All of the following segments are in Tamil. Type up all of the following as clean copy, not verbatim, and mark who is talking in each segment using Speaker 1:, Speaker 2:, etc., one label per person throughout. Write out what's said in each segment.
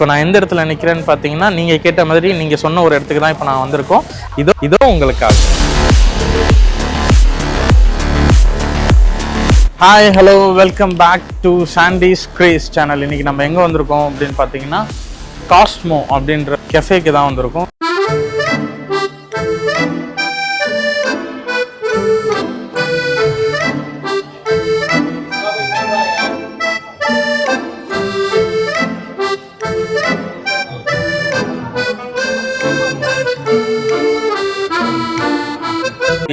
Speaker 1: இப்போ நான் எந்த இடத்துல நிற்கிறேன்னு பார்த்தீங்கன்னா நீங்கள் கேட்ட மாதிரி நீங்கள் சொன்ன ஒரு இடத்துக்கு தான் இப்போ நான் வந்திருக்கோம். இதோ உங்களுக்காக. Hi, hello, welcome back to Sandy's Grace channel. இன்றைக்கி நம்ம எங்கே வந்திருக்கோம் அப்படின்னு பார்த்தீங்கன்னா காஸ்மோ அப்படின்ற கெஃபேக்கு தான் வந்திருக்கோம்.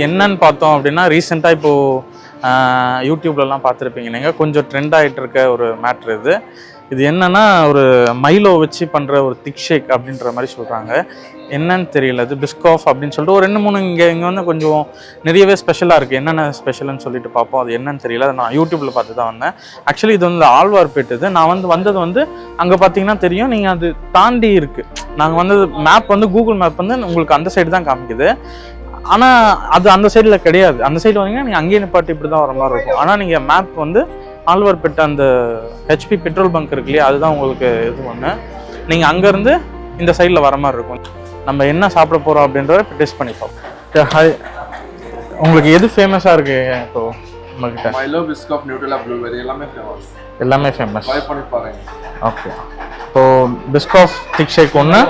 Speaker 1: என்னன்னு பார்த்தோம் அப்படின்னா ரீசெண்டாக இப்போது யூடியூப்லலாம் பார்த்துருப்பீங்க நீங்கள், கொஞ்சம் ட்ரெண்ட் ஆகிட்டு இருக்க ஒரு மேட்ரு இது என்னன்னா ஒரு மைலோ வச்சு பண்ணுற ஒரு திக் ஷேக் அப்படின்ற மாதிரி சொல்கிறாங்க. என்னன்னு தெரியல, இது பிஸ்காஃப் அப்படின்னு சொல்லிட்டு ஒரு 2-3 இங்கே வந்து கொஞ்சம் நிறையவே ஸ்பெஷலாக இருக்குது. என்னென்ன ஸ்பெஷல்னு சொல்லிட்டு பார்ப்போம். அது என்னன்னு தெரியல, நான் யூடியூப்பில் பார்த்து தான் வந்தேன். ஆக்சுவலி இது வந்து ஆழ்வார்பேட்டு. நான் வந்தது வந்து அங்கே பார்த்தீங்கன்னா தெரியும், நீங்கள் அது தாண்டி இருக்குது. நாங்கள் வந்தது மேப் வந்து கூகுள் மேப் வந்து உங்களுக்கு அந்த சைடு தான் காமிக்குது. ஆனால் அது அந்த சைடில் கிடையாது. அந்த சைடு வந்தீங்கன்னா நீங்கள் அங்கேயே நிப்பாட்டி இப்படி தான் வர மாதிரி இருக்கும். ஆனால் நீங்கள் மேப் வந்து ஆழ்வார்பேட்டை அந்த ஹெச்பி பெட்ரோல் பங்க் இருக்கு இல்லையா, அதுதான் உங்களுக்கு இது ஒன்று. நீங்கள் அங்கேருந்து இந்த சைடில் வர மாதிரி இருக்கும். நம்ம என்ன சாப்பிட போகிறோம் அப்படின்றத இப்போ டேஸ்ட் பண்ணி பார்ப்போம். உங்களுக்கு எது ஃபேமஸாக இருக்குது இப்போ உங்கள்கிட்ட?
Speaker 2: மைலோ, பிஸ்காஃப், நியூட்ரெலா, ப்ளூபெர்ரி
Speaker 1: எல்லாமே ஃபேமஸ்.
Speaker 2: ட்ரை பண்ணி பாருங்க.
Speaker 1: ஓகே, இப்போது பிஸ்காஃப் திக் ஷேக் ஒன்று,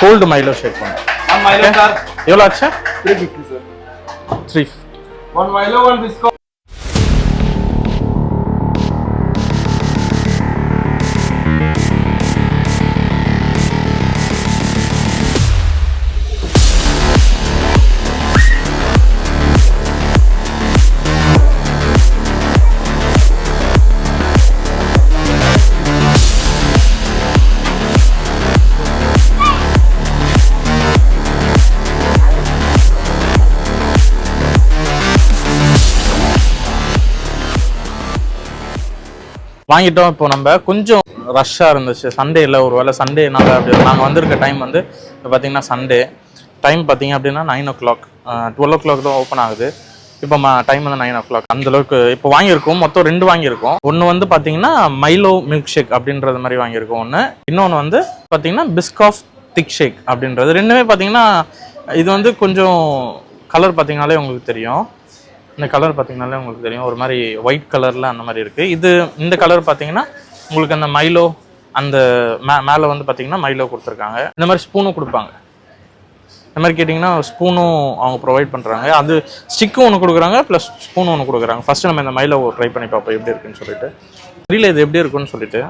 Speaker 1: கோல்டு மைலோ ஷேக் ஒன்று.
Speaker 2: மைலோ சார்
Speaker 1: எவ்வளோ ஆச்சு?
Speaker 2: 350 சார்.
Speaker 1: 350.
Speaker 2: 1 Milo 1 Biscoff.
Speaker 1: வாங்கிட்டோம். இப்போ நம்ம கொஞ்சம் ரஷ்ஷாக இருந்துச்சு சண்டேயில், ஒரு வேளை சண்டேனால அப்படி நாங்கள் வந்திருக்க டைம் வந்து இப்போ பார்த்தீங்கன்னா சண்டே டைம் பார்த்தீங்க அப்படின்னா 9 o'clock 12 o'clock தான் ஓப்பன் ஆகுது. இப்போ டைம் வந்து 9 o'clock. அந்தளவுக்கு இப்போ வாங்கியிருக்கோம். மொத்தம் 2 வாங்கியிருக்கோம். ஒன்று வந்து பார்த்தீங்கன்னா மைலோ மில்க் ஷேக் அப்படின்றது மாதிரி வாங்கியிருக்கோம் ஒன்று. இன்னொன்று வந்து பார்த்தீங்கன்னா பிஸ்காஃப் திக் ஷேக் அப்படின்றது. ரெண்டுமே பார்த்தீங்கன்னா இது வந்து கொஞ்சம் கலர் பார்த்தீங்கனாலே உங்களுக்கு தெரியும். இந்த கலர் பார்த்தீங்கனாலே உங்களுக்கு தெரியும், ஒரு மாதிரி ஒயிட் கலரில் அந்த மாதிரி இருக்குது. இந்த கலர் பார்த்தீங்கன்னா உங்களுக்கு அந்த மைலோ அந்த மேலே வந்து பார்த்தீங்கன்னா மைலோ கொடுத்துருக்காங்க. இந்த மாதிரி ஸ்பூனும் கொடுப்பாங்க. இந்த மாதிரி கேட்டிங்கன்னா ஸ்பூனும் அவங்க ப்ரொவைட் பண்ணுறாங்க. அது ஸ்டிக்கும் ஒன்று கொடுக்குறாங்க, ப்ளஸ் ஸ்பூனும் ஒன்று கொடுக்குறாங்க. ஃபஸ்ட்டு நம்ம இந்த மைலோ ட்ரை பண்ணி பார்ப்போம் எப்படி இருக்குன்னு சொல்லிட்டு. தெரியல இது எப்படி இருக்குன்னு சொல்லிட்டு.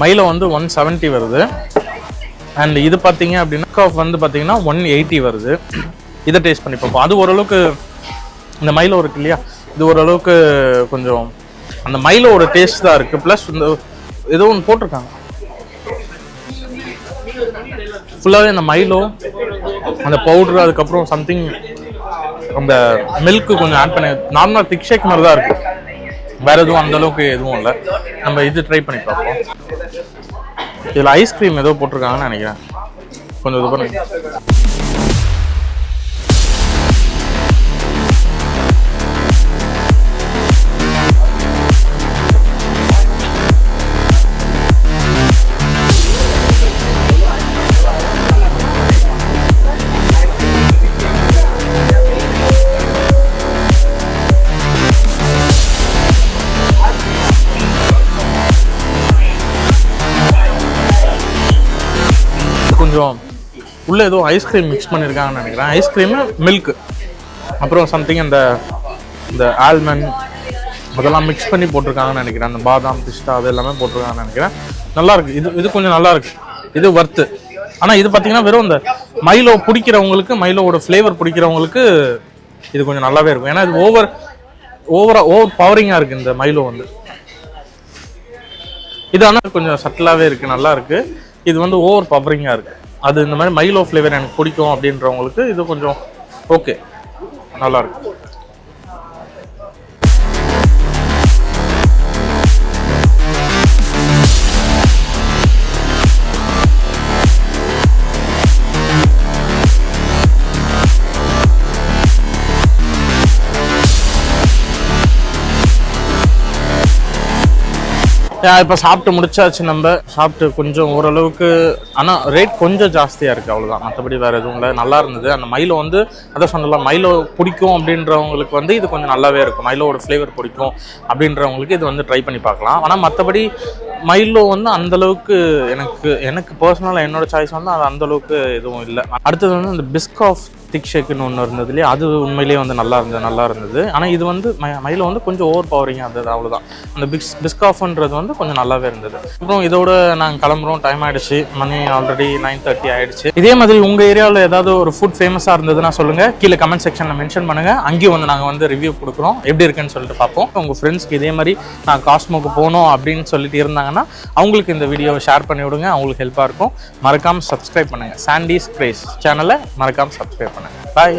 Speaker 1: மைலோ வந்து 170 வருது. அண்ட் இது பார்த்தீங்க அப்படின்னா காஃப் வந்து பார்த்தீங்கன்னா 180 வருது. இதை டேஸ்ட் பண்ணி பார்ப்போம். அது ஓரளவுக்கு இந்த மைலோ இருக்கு இல்லையா, இது ஓரளவுக்கு கொஞ்சம் அந்த மைலோவோட டேஸ்ட் தான் இருக்குது. ப்ளஸ் இந்த ஏதோ ஒன்று போட்டிருக்காங்க ஃபுல்லாகவே அந்த மைலோ அந்த பவுட்ரு, அதுக்கப்புறம் சம்திங் அந்த மில்க்கு கொஞ்சம் ஆட் பண்ணி நார்மலாக திக் ஷேக் மாதிரி தான் இருக்குது. வேறு எதுவும் அந்தளவுக்கு எதுவும் இல்லை. நம்ம இது ட்ரை பண்ணி பார்ப்போம். இதில் ஐஸ்கிரீம் ஏதோ போட்டிருக்காங்கன்னு நினைக்கிறேன். கொஞ்சம் இது பண்ணுங்க. கொஞ்சம் உள்ளே ஏதோ ஐஸ்கிரீம் மிக்ஸ் பண்ணியிருக்காங்கன்னு நினைக்கிறேன். ஐஸ்கிரீமு, மில்க்கு, அப்புறம் சம்திங் இந்த ஆல்மண்ட் அதெல்லாம் மிக்ஸ் பண்ணி போட்டிருக்காங்கன்னு நினைக்கிறேன். அந்த பாதாம், பிஸ்தா அது எல்லாமே போட்டிருக்காங்கன்னு நினைக்கிறேன். நல்லாயிருக்கு. இது கொஞ்சம் நல்லாயிருக்கு. இது வர்த்து. ஆனால் இது பார்த்தீங்கன்னா வெறும் இந்த மைலோ பிடிக்கிறவங்களுக்கு, மைலோவோட ஃப்ளேவர் பிடிக்கிறவங்களுக்கு இது கொஞ்சம் நல்லாவே இருக்கும். ஏன்னா இது ஓவர் பவரிங்காக இருக்குது இந்த மைலோ வந்து. இது ஆனால் கொஞ்சம் சட்டிலாகவே இருக்குது, நல்லா இருக்குது. இது வந்து ஓவர் பவரிங்காக இருக்குது. அது இந்த மாதிரி மைலோ ஃப்ளேவர் எனக்கு பிடிக்கும் அப்படின்றவங்களுக்கு இது கொஞ்சம் ஓகே, நல்லாயிருக்கு. இப்போ சாப்பிட்டு முடிச்சாச்சு. நம்ம சாப்பிட்டு கொஞ்சம் ஓரளவுக்கு, ஆனால் ரேட் கொஞ்சம் ஜாஸ்தியாக இருக்குது, அவ்வளோதான். மற்றபடி வேறு எதுவும் இல்லை, நல்லா இருந்தது. அந்த மைலோ வந்து அதை சொல்லலாம், மைலோ பிடிக்கும் அப்படின்றவங்களுக்கு வந்து இது கொஞ்சம் நல்லாவே இருக்கும். மைலோவோட ஃப்ளேவர் பிடிக்கும் அப்படின்றவங்களுக்கு இது வந்து ட்ரை பண்ணி பார்க்கலாம். ஆனால் மற்றபடி மைலோ வந்து அந்தளவுக்கு எனக்கு பர்சனலாக என்னோட சாய்ஸ் வந்து அது அந்தளவுக்கு எதுவும் இல்லை. அடுத்தது வந்து இந்த பிஸ்காஃப் திக் ஷேக்குன்னு ஒன்று இருந்தது இல்லையா, அது உண்மையிலேயே வந்து நல்லா இருந்தது. ஆனால் இது வந்து மைலோ வந்து கொஞ்சம் ஓவர் பவரிங்காக இருந்தது, அவ்வளோதான். அந்த பிஸ்காஃப்ன்றது வந்து கொஞ்சம் நல்லாவே இருந்தது. அப்புறம் இதோட நாங்கள் கிளம்புறோம், டைம் ஆகிடுச்சு, மணி ஆல்ரெடி 9:30 ஆகிடுச்சு. இதே மாதிரி உங்கள் ஏரியாவில் ஏதாவது ஒரு ஃபுட் ஃபேமஸாக இருந்ததுன்னா சொல்லுங்கள், கீழே கமெண்ட் செக்ஷனில் மென்ஷன் பண்ணுங்கள். அங்கேயும் வந்து நாங்கள் வந்து ரிவ்யூ கொடுக்குறோம், எப்படி இருக்குன்னு சொல்லிட்டு பார்ப்போம். உங்கள் ஃப்ரெண்ட்ஸ்க்கு இதே மாதிரி நான் காஸ்மோக்கு போகணும் அப்படின்னு சொல்லிட்டு இருந்தாங்கன்னா அவங்களுக்கு இந்த வீடியோவை ஷேர் பண்ணி விடுங்க, அவங்களுக்கு ஹெல்ப்பாக இருக்கும். மறக்காமல் சப்ஸ்கிரைப் பண்ணுங்கள், சாண்டிஸ் கிரேஸ் சேனலை மறக்காமல் சப்ஸ்கிரைப் பண்ணுங்கள். பாய்.